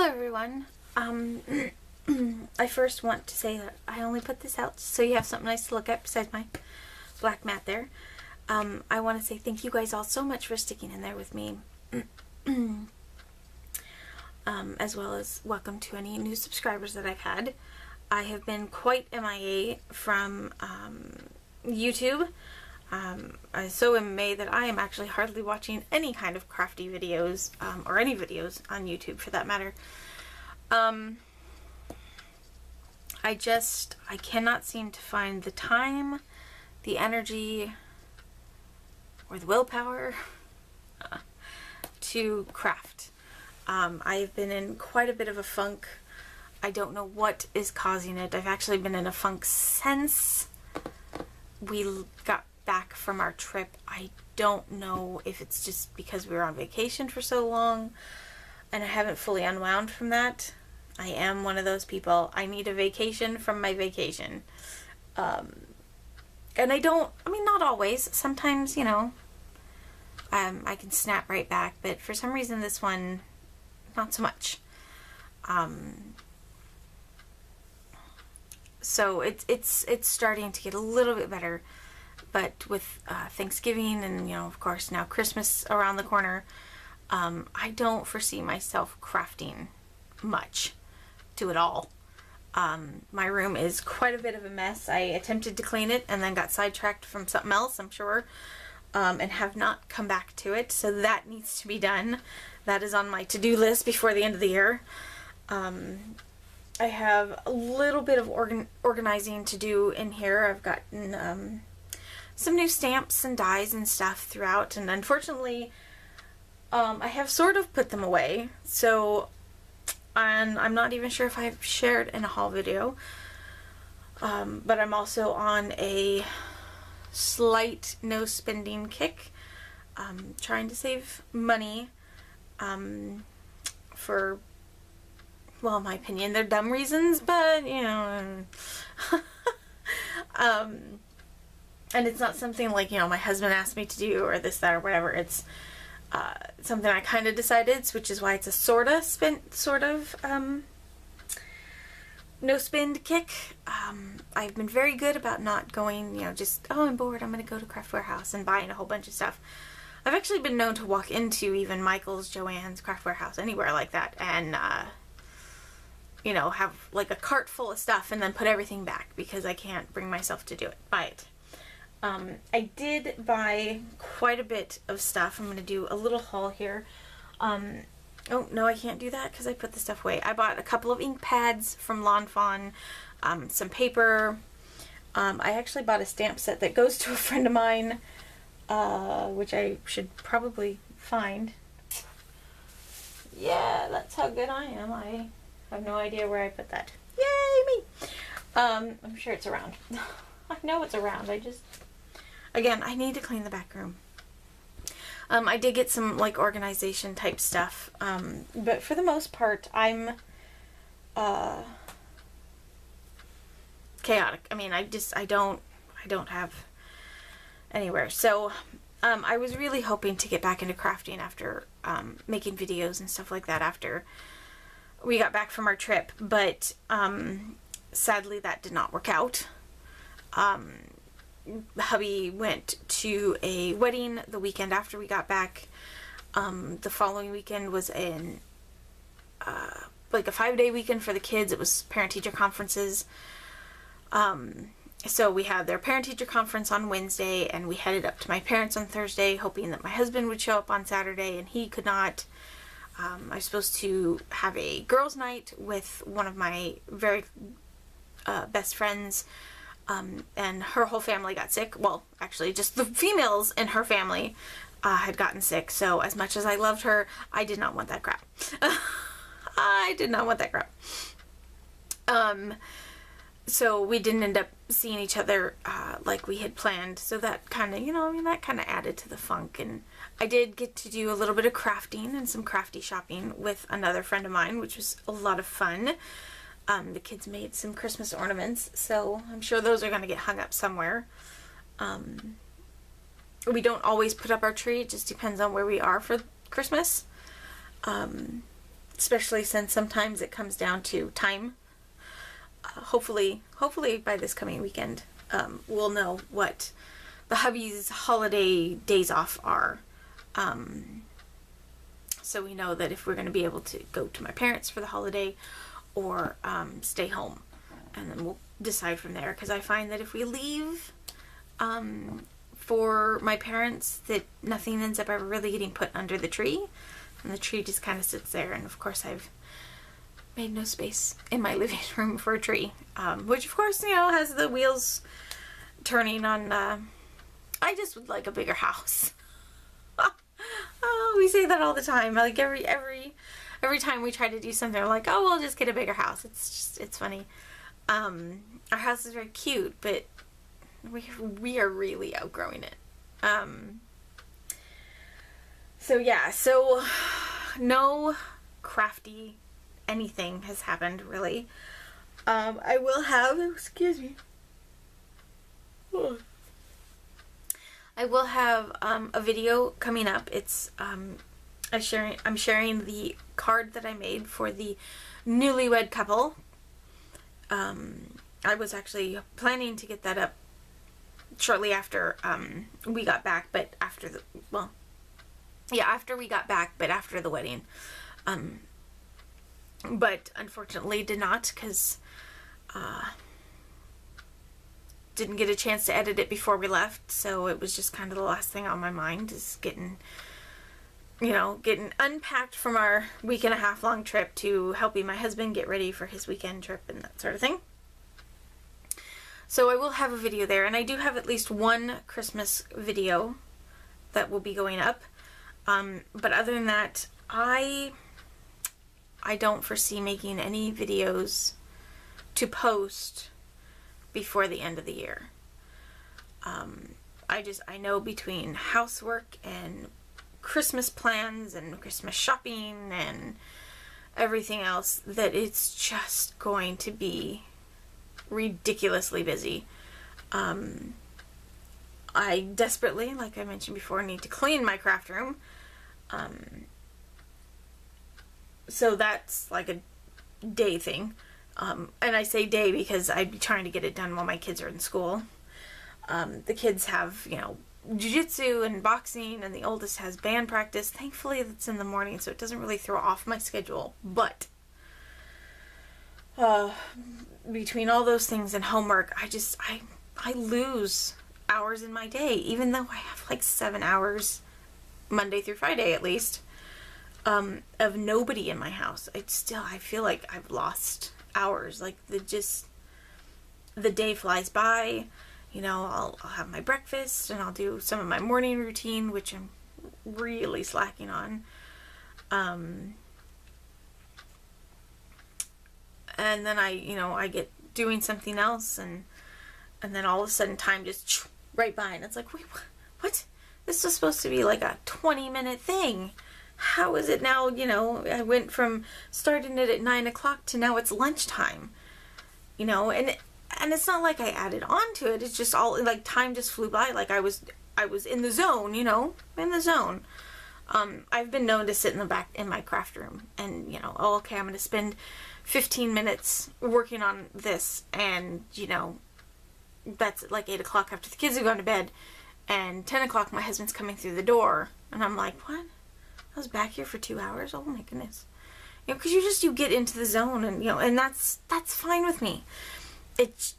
Hello everyone. I first want to say that I only put this out so you have something nice to look at besides my black mat there. I want to say thank you guys all so much for sticking in there with me. As well as welcome to any new subscribers that I've had. I have been quite MIA from YouTube. So in May that I am actually hardly watching any kind of crafty videos, or any videos on YouTube for that matter. I cannot seem to find the time, the energy, or the willpower to craft. I've been in quite a bit of a funk. I don't know what is causing it. I've actually been in a funk since we got back from our trip. I don't know if it's just because we were on vacation for so long and I haven't fully unwound from that. I am one of those people. I need a vacation from my vacation. And not always. Sometimes, you know, I can snap right back, but for some reason this one, not so much. So it's starting to get a little bit better, but with Thanksgiving and, you know, of course now Christmas around the corner, I don't foresee myself crafting much to it all. My room is quite a bit of a mess. I attempted to clean it and then got sidetracked from something else, I'm sure, and have not come back to it, so that needs to be done. That is on my to-do list before the end of the year. I have a little bit of organizing to do in here. I've gotten some new stamps and dies and stuff throughout, and unfortunately I have sort of put them away, so I'm not even sure if I've shared in a haul video, but I'm also on a slight no spending kick, trying to save money for, well, in my opinion, they're dumb reasons, but, you know, and it's not something like, you know, my husband asked me to do or this, that, or whatever. It's something I kind of decided, which is why it's a sort of no spend kick. I've been very good about not going, you know, just, oh, I'm bored, I'm going to go to Craft Warehouse and buying a whole bunch of stuff. I've actually been known to walk into even Michael's, Joann's, Craft Warehouse, anywhere like that, and you know, have like a cart full of stuff and then put everything back because I can't bring myself to buy it. I did buy quite a bit of stuff. I'm going to do a little haul here. Oh, no, I can't do that because I put the stuff away. I bought a couple of ink pads from Lawn Fawn, some paper. I actually bought a stamp set that goes to a friend of mine, which I should probably find. Yeah, that's how good I am. I have no idea where I put that. Yay, me! I'm sure it's around. I know it's around. Again, I need to clean the back room. I did get some, like, organization type stuff, but for the most part, I'm chaotic. I mean, I don't have anywhere. So, I was really hoping to get back into crafting after making videos and stuff like that after we got back from our trip, but sadly that did not work out. Hubby went to a wedding the weekend after we got back. The following weekend was like a 5-day weekend for the kids. It was parent-teacher conferences. So we had their parent-teacher conference on Wednesday, and we headed up to my parents on Thursday, hoping that my husband would show up on Saturday, and he could not. I was supposed to have a girls' night with one of my very best friends, and her whole family got sick. Well, actually, just the females in her family had gotten sick, so as much as I loved her, I did not want that crap. I did not want that crap. So we didn't end up seeing each other like we had planned, so that kind of, you know, I mean, that kind of added to the funk. And I did get to do a little bit of crafting and some crafty shopping with another friend of mine, which was a lot of fun. The kids made some Christmas ornaments, so I'm sure those are going to get hung up somewhere. We don't always put up our tree, it just depends on where we are for Christmas. especially since sometimes it comes down to time. Hopefully by this coming weekend, we'll know what the hubby's holiday days off are. So we know that if we're going to be able to go to my parents for the holiday or stay home. And then we'll decide from there. Because I find that if we leave for my parents, that nothing ends up ever really getting put under the tree. And the tree just kind of sits there. And of course I've made no space in my living room for a tree, which of course, you know, has the wheels turning on. I just would like a bigger house. Oh, we say that all the time. Like every time we try to do something, we're like, oh, we'll just get a bigger house. It's funny. Our house is very cute, but we are really outgrowing it. So yeah, so no crafty anything has happened, really. I will have, excuse me. I will have a video coming up. It's I'm sharing the card that I made for the newlywed couple. I was actually planning to get that up shortly after we got back, but after the, well, yeah, after we got back, but after the wedding. But unfortunately did not, because didn't get a chance to edit it before we left, so it was just kind of the last thing on my mind, is getting unpacked from our week and a half long trip to helping my husband get ready for his weekend trip and that sort of thing. So I will have a video there, and I do have at least one Christmas video that will be going up. But other than that, I don't foresee making any videos to post before the end of the year. I know between housework and Christmas plans and Christmas shopping and everything else that it's just going to be ridiculously busy. I desperately, like I mentioned before, need to clean my craft room. So that's like a day thing. And I say day because I'd be trying to get it done while my kids are in school. The kids have, jiu-jitsu and boxing, and the oldest has band practice. Thankfully, it's in the morning, so it doesn't really throw off my schedule. But between all those things and homework, I lose hours in my day, even though I have like 7 hours Monday through Friday at least of nobody in my house. I feel like I've lost hours. Like the day flies by. I'll have my breakfast and I'll do some of my morning routine, which I'm really slacking on. And then I get doing something else, and then all of a sudden time just right by, and it's like, wait, what? This was supposed to be like a 20-minute thing. How is it now? I went from starting it at 9 o'clock to now it's lunchtime. And it's not like I added on to it. It's just all like time just flew by. Like I was in the zone, in the zone. I've been known to sit in the back in my craft room and, okay, I'm going to spend 15 minutes working on this, and, that's like 8 o'clock after the kids have gone to bed, and 10 o'clock my husband's coming through the door, and I'm like, what? I was back here for 2 hours? Oh my goodness. Because you get into the zone, and, and that's fine with me. It's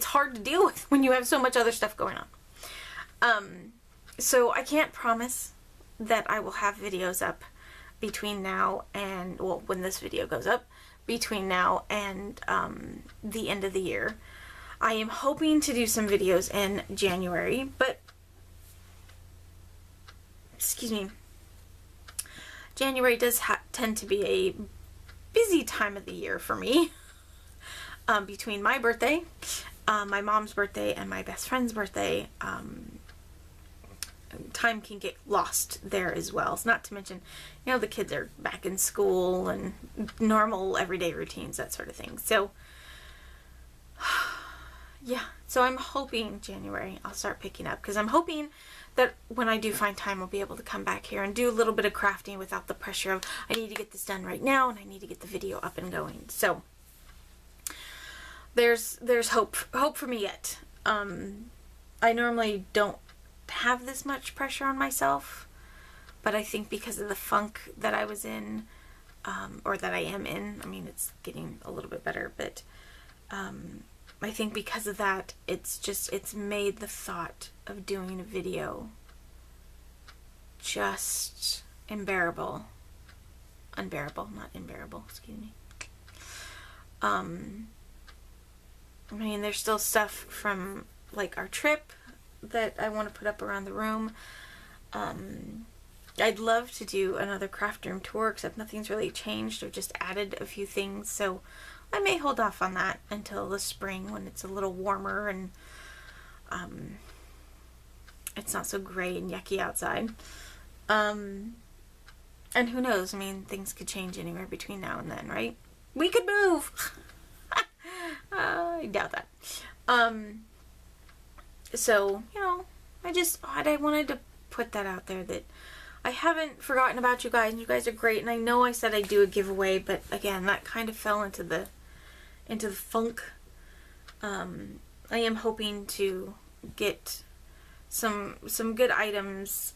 hard to deal with when you have so much other stuff going on. So I can't promise that I will have videos up between now and, well, when this video goes up, between now and the end of the year. I am hoping to do some videos in January, but, excuse me, January does tend to be a busy time of the year for me. Between my birthday, my mom's birthday, and my best friend's birthday, time can get lost there as well. It's not to mention, the kids are back in school and normal everyday routines, that sort of thing. So, yeah, so I'm hoping January I'll start picking up, because I'm hoping that when I do find time, I'll be able to come back here and do a little bit of crafting without the pressure of I need to get this done right now and I need to get the video up and going. So there's hope for me yet. I normally don't have this much pressure on myself, but I think because of the funk that I was in, or that I am in, I mean, it's getting a little bit better, but I think because of that, it's made the thought of doing a video just unbearable, not unbearable, excuse me. I mean, there's still stuff from, like, our trip that I want to put up around the room. I'd love to do another craft room tour, except nothing's really changed. I've just added a few things, so I may hold off on that until the spring when it's a little warmer and it's not so gray and yucky outside. And who knows, I mean, things could change anywhere between now and then, right? We could move! I doubt that. So, you know, I wanted to put that out there, that I haven't forgotten about you guys, and you guys are great, and I know I said I'd do a giveaway, but again, that kind of fell into the funk. I am hoping to get some good items.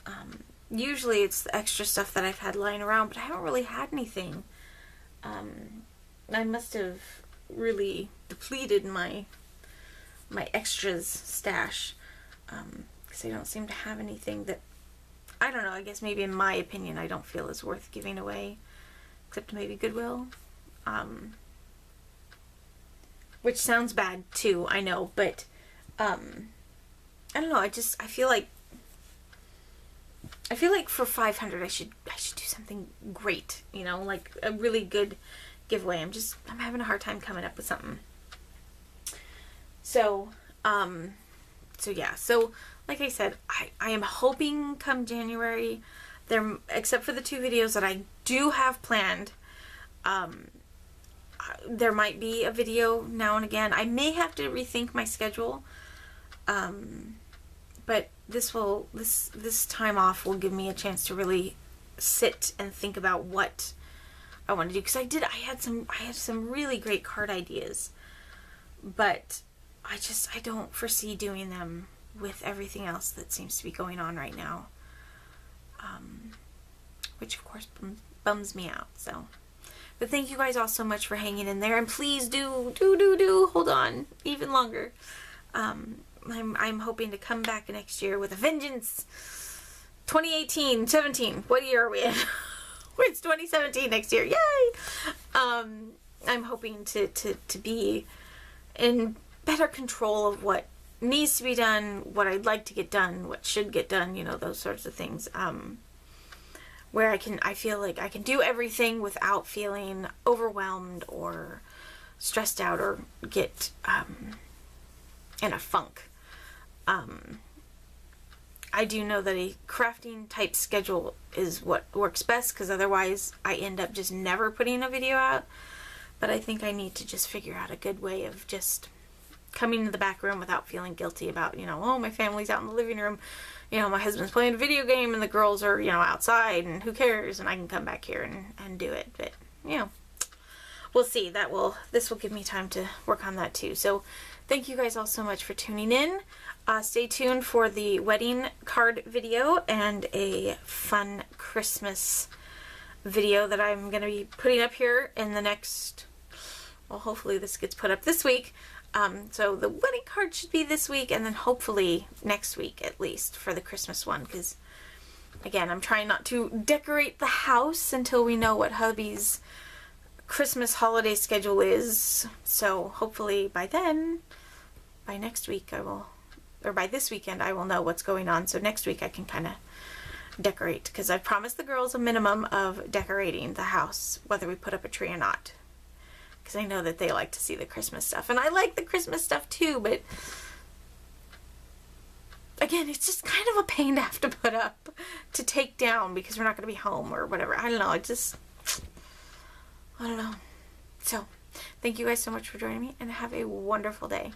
Usually it's the extra stuff that I've had lying around, but I haven't really had anything. I must have really depleted my extras stash, because I don't seem to have anything that, I don't know, I guess maybe in my opinion I don't feel is worth giving away, except maybe Goodwill, which sounds bad too, I know, but I don't know, I feel like for 500 I should do something great, you know, like a really good giveaway. I'm having a hard time coming up with something. So yeah, so like I said, I am hoping come January, except for the 2 videos that I do have planned, there might be a video now and again. I may have to rethink my schedule, but this time off will give me a chance to really sit and think about what I want to do, because I had some really great card ideas, but I don't foresee doing them with everything else that seems to be going on right now, which of course bums me out. So, but thank you guys all so much for hanging in there, and please do hold on even longer. I'm hoping to come back next year with a vengeance. 2018, 17, what year are we in? It's 2017 next year, yay! I'm hoping to be in better control of what needs to be done, what I'd like to get done, what should get done, you know, those sorts of things. Where I feel like I can do everything without feeling overwhelmed or stressed out or get in a funk. I do know that a crafting type schedule is what works best, because otherwise I end up just never putting a video out. But I think I need to just figure out a good way of just coming to the back room without feeling guilty about, you know, oh, my family's out in the living room, you know, my husband's playing a video game and the girls are, you know, outside, and who cares, and I can come back here and do it. But, you know, we'll see. This will give me time to work on that too. So thank you guys all so much for tuning in. Stay tuned for the wedding card video and a fun Christmas video that I'm going to be putting up here in the next, well, hopefully this gets put up this week. So the wedding card should be this week, and then hopefully next week at least for the Christmas one, because again, I'm trying not to decorate the house until we know what hubby's Christmas holiday schedule is. So hopefully by then, by next week or by this weekend, I will know what's going on. So next week I can kind of decorate, because I've promised the girls a minimum of decorating the house, whether we put up a tree or not. Because I know that they like to see the Christmas stuff. And I like the Christmas stuff too, but again, it's just kind of a pain to have to put up, to take down, because we're not going to be home or whatever. I don't know. I don't know. So, thank you guys so much for joining me, and have a wonderful day.